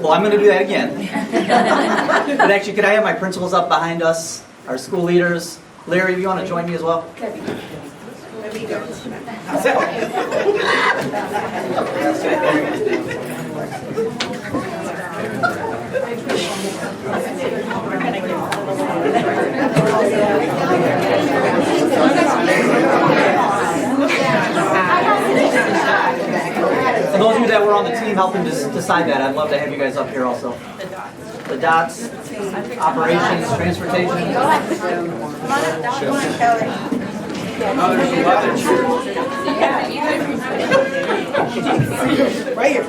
Well, I'm going to do that again. But actually, could I have my principals up behind us, our school leaders? Larry, do you want to join me as well? For those of you that were on the team helping decide that, I'd love to have you guys up here also. The dots, operations, transportation. Right here.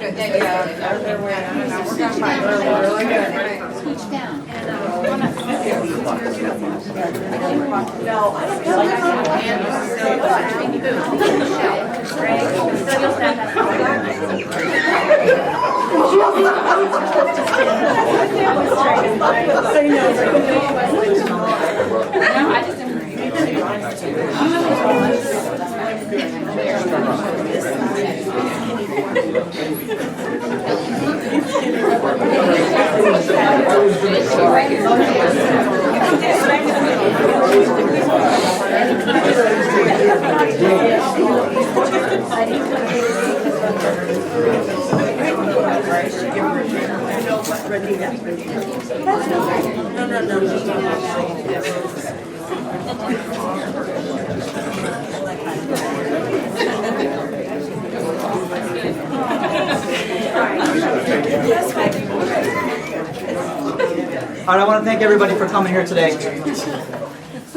All right, I want to thank everybody for coming here today.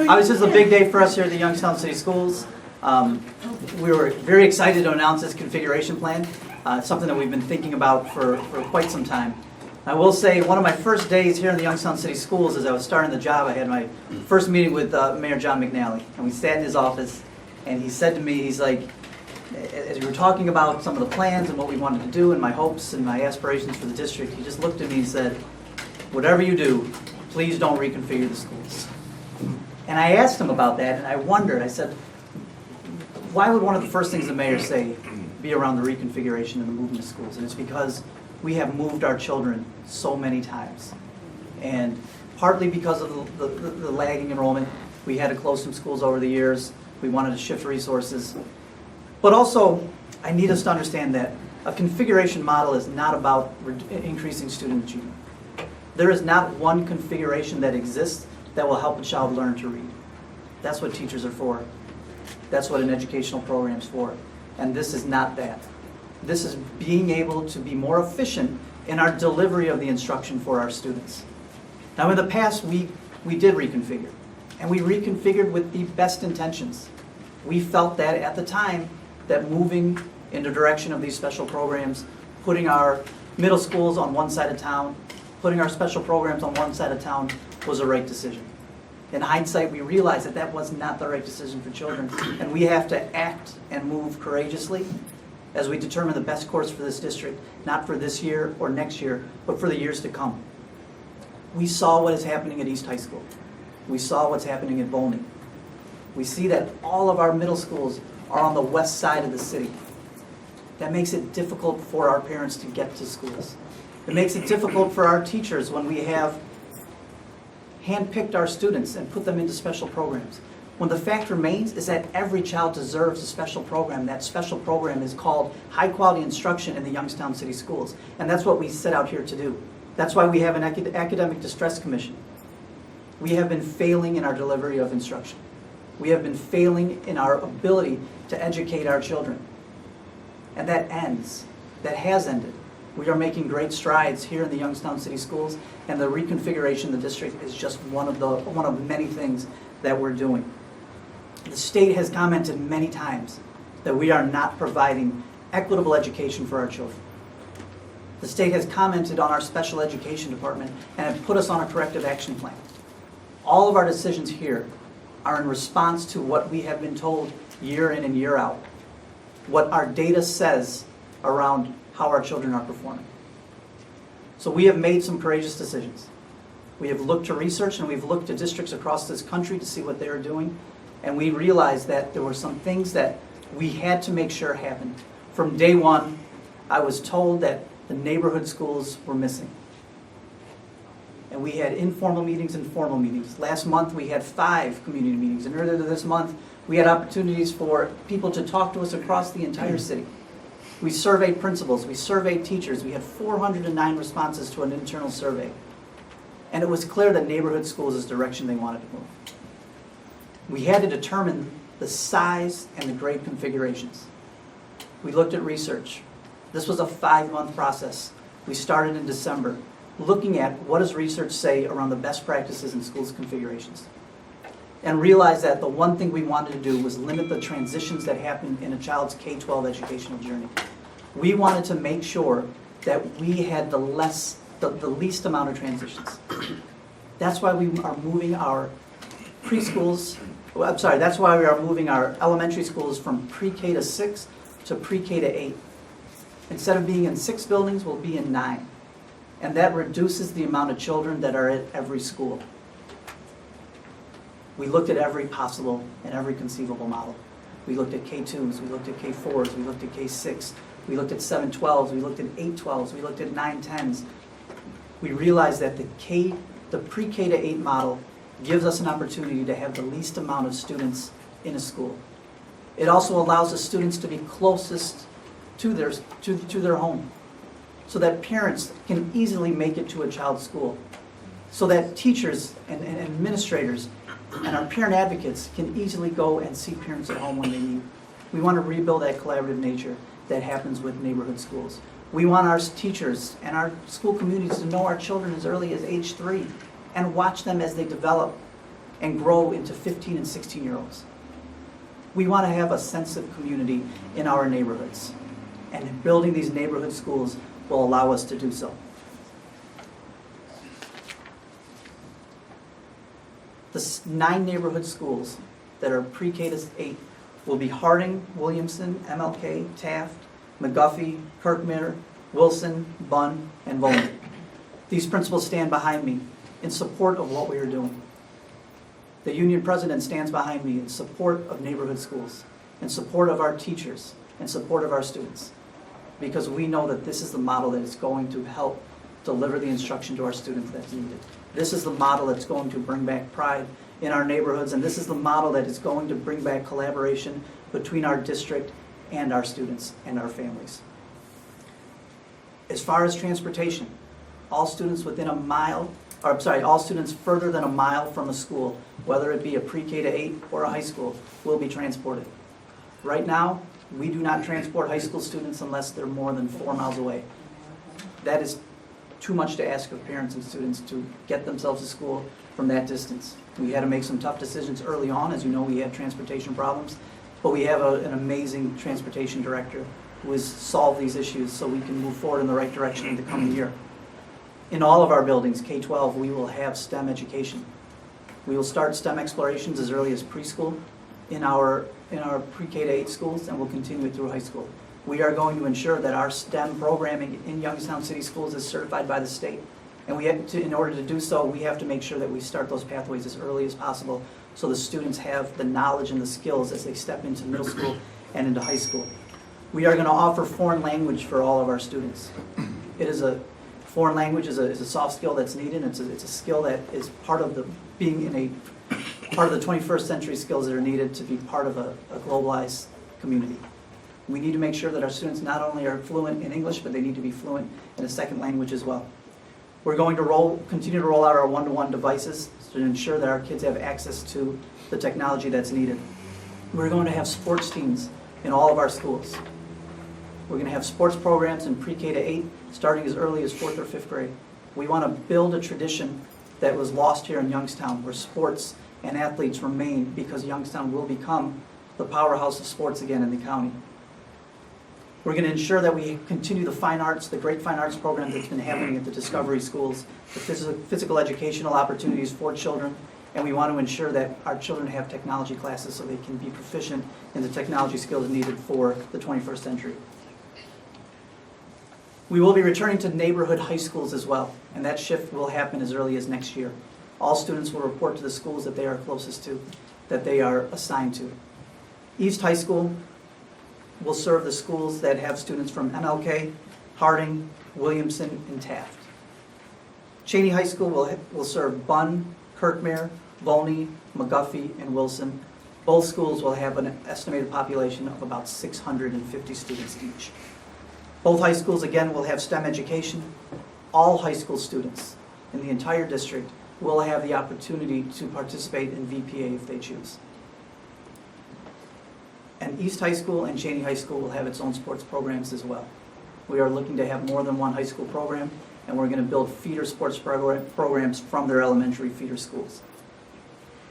Obviously, it's a big day for us here at the Youngstown City Schools. We were very excited to announce this configuration plan. It's something that we've been thinking about for quite some time. I will say one of my first days here in the Youngstown City Schools, as I was starting the job, I had my first meeting with Mayor John McNally. And we sat in his office, and he said to me, he's like, as we were talking about some of the plans and what we wanted to do and my hopes and my aspirations for the district, he just looked at me and said, whatever you do, please don't reconfigure the schools. And I asked him about that, and I wondered, I said, why would one of the first things the mayor say be around the reconfiguration and the movement of schools? And it's because we have moved our children so many times. And partly because of the lagging enrollment, we had to close some schools over the years. We wanted to shift resources. But also, I need us to understand that a configuration model is not about increasing student achievement. There is not one configuration that exists that will help a child learn to read. That's what teachers are for. That's what an educational program is for. And this is not that. This is being able to be more efficient in our delivery of the instruction for our students. Now, in the past, we did reconfigure. And we reconfigured with the best intentions. We felt that at the time that moving in the direction of these special programs, putting our middle schools on one side of town, putting our special programs on one side of town was the right decision. In hindsight, we realized that that was not the right decision for children, and we have to act and move courageously as we determine the best course for this district, not for this year or next year, but for the years to come. We saw what is happening at East High School. We saw what's happening at Volney. We see that all of our middle schools are on the west side of the city. That makes it difficult for our parents to get to schools. It makes it difficult for our teachers when we have handpicked our students and put them into special programs. When the fact remains is that every child deserves a special program. That special program is called high quality instruction in the Youngstown City Schools. And that's what we set out here to do. That's why we have an academic distress commission. We have been failing in our delivery of instruction. We have been failing in our ability to educate our children. And that ends. That has ended. We are making great strides here in the Youngstown City Schools, and the reconfiguration of the district is just one of many things that we're doing. The state has commented many times that we are not providing equitable education for our children. The state has commented on our special education department and have put us on a corrective action plan. All of our decisions here are in response to what we have been told year in and year out, what our data says around how our children are performing. So we have made some courageous decisions. We have looked to research and we've looked to districts across this country to see what they are doing, and we realized that there were some things that we had to make sure happened. From day one, I was told that the neighborhood schools were missing. And we had informal meetings and formal meetings. Last month, we had 5 community meetings, and earlier this month, we had opportunities for people to talk to us across the entire city. We surveyed principals, we surveyed teachers, we had 409 responses to an internal survey. And it was clear that neighborhood schools is the direction they wanted to move. We had to determine the size and the grade configurations. We looked at research. This was a 5-month process. We started in December, looking at what does research say around the best practices in schools configurations. And realized that the one thing we wanted to do was limit the transitions that happen in a child's K-12 educational journey. We wanted to make sure that we had the least amount of transitions. That's why we are moving our preschools, that's why we are moving our elementary schools from pre-K to 6 to pre-K to 8. Instead of being in 6 buildings, we'll be in 9. And that reduces the amount of children that are at every school. We looked at every possible and every conceivable model. We looked at K2s, we looked at K4s, we looked at K6, we looked at 712s, we looked at 812s, we looked at 910s. We realized that the pre-K to 8 model gives us an opportunity to have the least amount of students in a school. It also allows the students to be closest to their home, so that parents can easily make it to a child's school, so that teachers and administrators and our parent advocates can easily go and see parents at home when they need. We want to rebuild that collaborative nature that happens with neighborhood schools. We want our teachers and our school communities to know our children as early as age 3 and watch them as they develop and grow into 15 and 16-year-olds. We want to have a sense of community in our neighborhoods, and building these neighborhood schools will allow us to do so. The 9 neighborhood schools that are pre-K to 8 will be Harding, Williamson, MLK, Taft, McGuffey, Kirkmere, Wilson, Bunn, and Bowman. These principals stand behind me in support of what we are doing. The union president stands behind me in support of neighborhood schools, in support of our teachers, in support of our students, because we know that this is the model that is going to help deliver the instruction to our students that's needed. This is the model that's going to bring back pride in our neighborhoods, and this is the model that is going to bring back collaboration between our district and our students and our families. As far as transportation, all students all students further than a mile from a school, whether it be a pre-K to 8 or a high school, will be transported. Right now, we do not transport high school students unless they're more than 4 miles away. That is too much to ask of parents and students to get themselves to school from that distance. We had to make some tough decisions early on. As you know, we had transportation problems, but we have an amazing transportation director who has solved these issues so we can move forward in the right direction in the coming year. In all of our buildings, K-12, we will have STEM education. We will start STEM explorations as early as preschool in our pre-K to 8 schools, and we'll continue it through high school. We are going to ensure that our STEM programming in Youngstown City Schools is certified by the state. And in order to do so, we have to make sure that we start those pathways as early as possible so the students have the knowledge and the skills as they step into middle school and into high school. We are going to offer foreign language for all of our students. Foreign language is a soft skill that's needed. It's a skill that is part of the 21st century skills that are needed to be part of a globalized community. We need to make sure that our students not only are fluent in English, but they need to be fluent in a second language as well. We're going to continue to roll out our one-to-one devices to ensure that our kids have access to the technology that's needed. We're going to have sports teams in all of our schools. We're going to have sports programs in pre-K to 8, starting as early as 4th or 5th grade. We want to build a tradition that was lost here in Youngstown, where sports and athletes remain, because Youngstown will become the powerhouse of sports again in the county. We're going to ensure that we continue the fine arts, the great fine arts program that's been happening at the Discovery Schools, the physical educational opportunities for children, and we want to ensure that our children have technology classes so they can be proficient in the technology skills needed for the 21st century. We will be returning to neighborhood high schools as well, and that shift will happen as early as next year. All students will report to the schools that they are closest to, that they are assigned to. East High School will serve the schools that have students from MLK, Harding, Williamson, and Taft. Cheney High School will serve Bunn, Kirkmere, Volney, McGuffey, and Wilson. Both schools will have an estimated population of about 650 students each. Both high schools, again, will have STEM education. All high school students in the entire district will have the opportunity to participate in VPA if they choose. And East High School and Cheney High School will have its own sports programs as well. We are looking to have more than one high school program, and we're going to build feeder sports programs from their elementary feeder schools.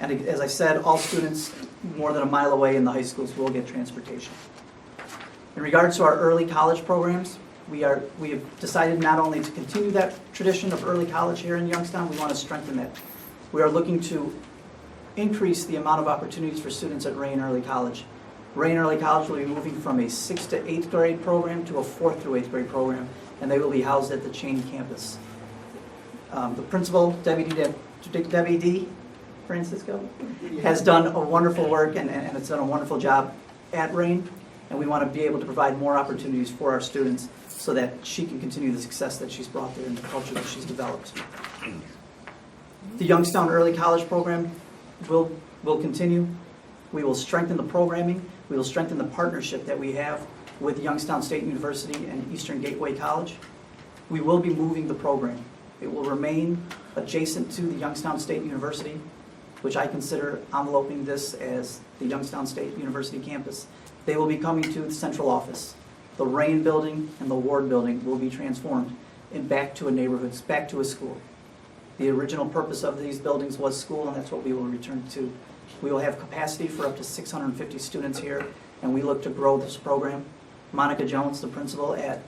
And as I said, all students more than a mile away in the high schools will get transportation. In regards to our early college programs, we have decided not only to continue that tradition of early college here in Youngstown, we want to strengthen that. We are looking to increase the amount of opportunities for students at Rain Early College. Rain Early College will be moving from a 6th to 8th grade program to a 4th through 8th grade program, and they will be housed at the Cheney campus. The principal, Debbie D. Francisco, has done a wonderful work and it's done a wonderful job at Rain, and we want to be able to provide more opportunities for our students so that she can continue the success that she's brought there and the culture that she's developed. The Youngstown Early College program will continue. We will strengthen the programming. We will strengthen the partnership that we have with Youngstown State University and Eastern Gateway College. We will be moving the program. It will remain adjacent to the Youngstown State University, which I consider enveloping this as the Youngstown State University campus. They will be coming to the central office. The Rain building and the Ward building will be transformed and back to a neighborhood, back to a school. The original purpose of these buildings was school, and that's what we will return to. We will have capacity for up to 650 students here, and we look to grow this program. Monica Jones, the principal at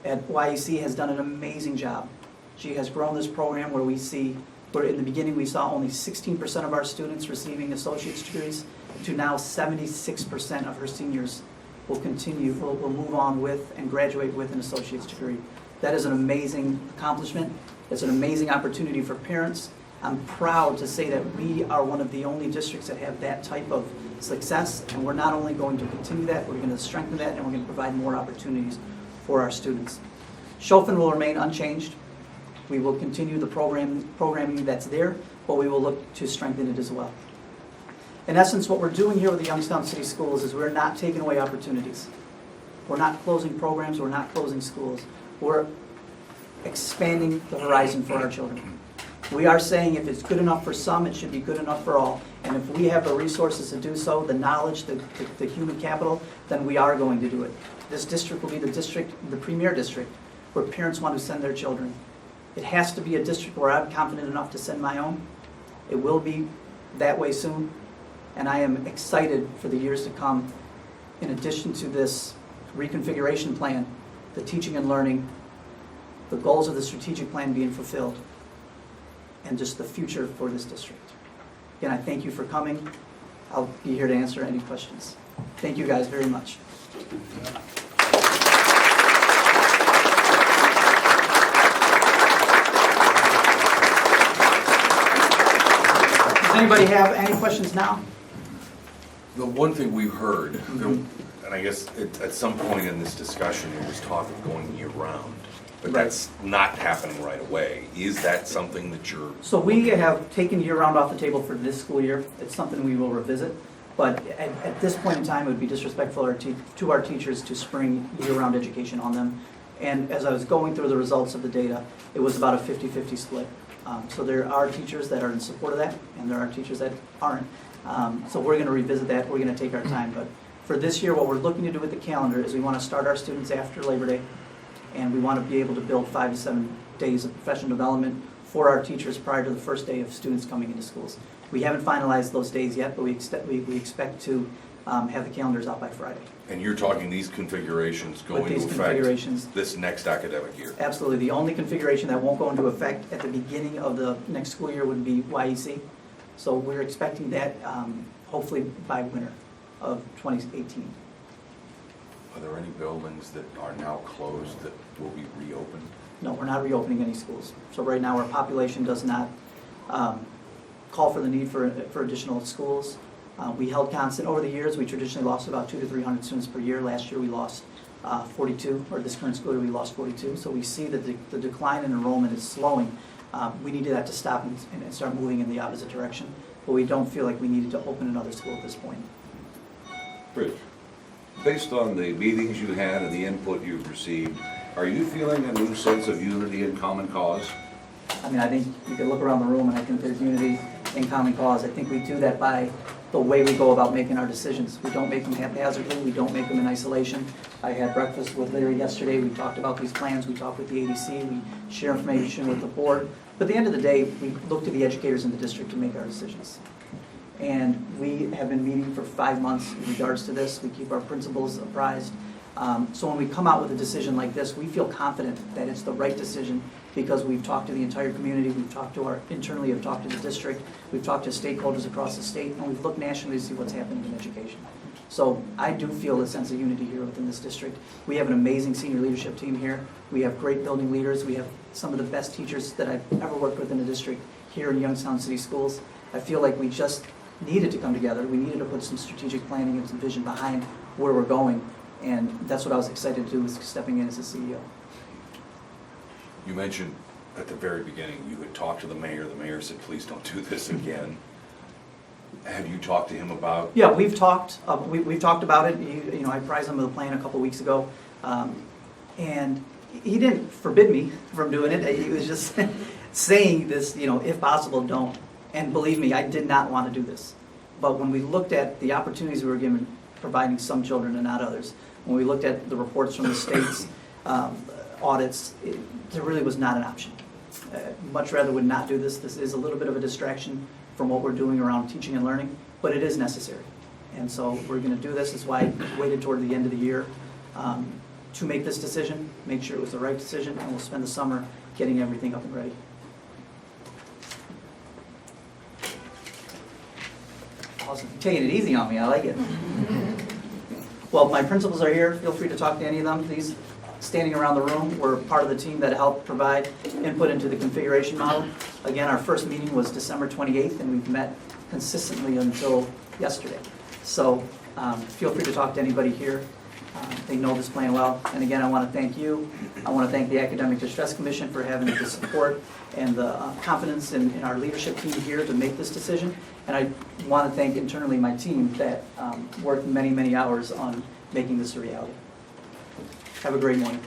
YEC, has done an amazing job. She has grown this program where in the beginning we saw only 16% of our students receiving associate's degrees, to now 76% of her seniors will move on with and graduate with an associate's degree. That is an amazing accomplishment. It's an amazing opportunity for parents. I'm proud to say that we are one of the only districts that have that type of success, and we're not only going to continue that, we're going to strengthen that, and we're going to provide more opportunities for our students. Schoffen will remain unchanged. We will continue the programming that's there, but we will look to strengthen it as well. In essence, what we're doing here with the Youngstown City Schools is we're not taking away opportunities. We're not closing programs, we're not closing schools. We're expanding the horizon for our children. We are saying if it's good enough for some, it should be good enough for all. And if we have the resources to do so, the knowledge, the human capital, then we are going to do it. This district will be the premier district where parents want to send their children. It has to be a district where I'm confident enough to send my own. It will be that way soon, and I am excited for the years to come. In addition to this reconfiguration plan, the teaching and learning, the goals of the strategic plan being fulfilled, and just the future for this district. Again, I thank you for coming. I'll be here to answer any questions. Thank you guys very much. Does anybody have any questions now? The one thing we heard, and I guess at some point in this discussion, there was talk of going year-round, but Right. that's not happening right away. Is that something that you're... So we have taken year-round off the table for this school year. It's something we will revisit. But at this point in time, it would be disrespectful to our teachers to spring year-round education on them. And as I was going through the results of the data, it was about a 50-50 split. So there are teachers that are in support of that, and there are teachers that aren't. So we're going to revisit that. We're going to take our time. But for this year, what we're looking to do with the calendar is we want to start our students after Labor Day, and we want to be able to build 5 to 7 days of professional development for our teachers prior to the first day of students coming into schools. We haven't finalized those days yet, but we expect to have the calendars out by Friday. And you're talking these configurations going With these into effect configurations. this next academic year? Absolutely. The only configuration that won't go into effect at the beginning of the next school year would be YEC. So we're expecting that hopefully by winter of 2018. Are there any buildings that are now closed that will be reopened? No, we're not reopening any schools. So right now our population does not call for the need for additional schools. We held constant over the years. We traditionally lost about 200 to 300 students per year. Last year we lost 42, or this current school year we lost 42. So we see that the decline in enrollment is slowing. We needed that to stop and start moving in the opposite direction, but we don't feel like we needed to open another school at this point. Rich, based on the meetings you had and the input you've received, are you feeling a new sense of unity and common cause? I mean, I think you can look around the room and I think there's unity in common cause. I think we do that by the way we go about making our decisions. We don't make them haphazardly, we don't make them in isolation. I had breakfast with Larry yesterday, we talked about these plans, we talked with the ADC, we share information with the board. But at the end of the day, we look to the educators in the district to make our decisions. And we have been meeting for 5 months in regards to this. We keep our principals apprised. So when we come out with a decision like this, we feel confident that it's the right decision because we've talked to the entire community, we've talked to internally, we've talked to the district, we've talked to stakeholders across the state, and we've looked nationally to see what's happening in education. So I do feel a sense of unity here within this district. We have an amazing senior leadership team here. We have great building leaders. We have some of the best teachers that I've ever worked with in the district here in Youngstown City Schools. I feel like we just needed to come together. We needed to put some strategic planning and some vision behind where we're going. And that's what I was excited to do, was stepping in as a CEO. You mentioned at the very beginning, you had talked to the mayor said, please don't do this again. Have you talked to him about? Yeah, we've talked. We've talked about it. I apprised him of the plan a couple weeks ago, and he didn't forbid me from doing it. He was just saying this, if possible, don't. And believe me, I did not want to do this. But when we looked at the opportunities we were given, providing some children and not others, when we looked at the reports from the state's audits, there really was not an option. Much rather would not do this. This is a little bit of a distraction from what we're doing around teaching and learning, but it is necessary. And so we're going to do this. That's why I waited toward the end of the year to make this decision, make sure it was the right decision, and we'll spend the summer getting everything up and ready. Awesome. You're taking it easy on me. I like it. Well, my principals are here. Feel free to talk to any of them. These standing around the room were part of the team that helped provide input into the configuration model. Again, our first meeting was December 28th, and we've met consistently until yesterday. So feel free to talk to anybody here. They know this plan well. And again, I want to thank you. I want to thank the Academic Distress Commission for having the support and the confidence in our leadership team here to make this decision. And I want to thank internally my team that worked many, many hours on making this a reality. Have a great morning.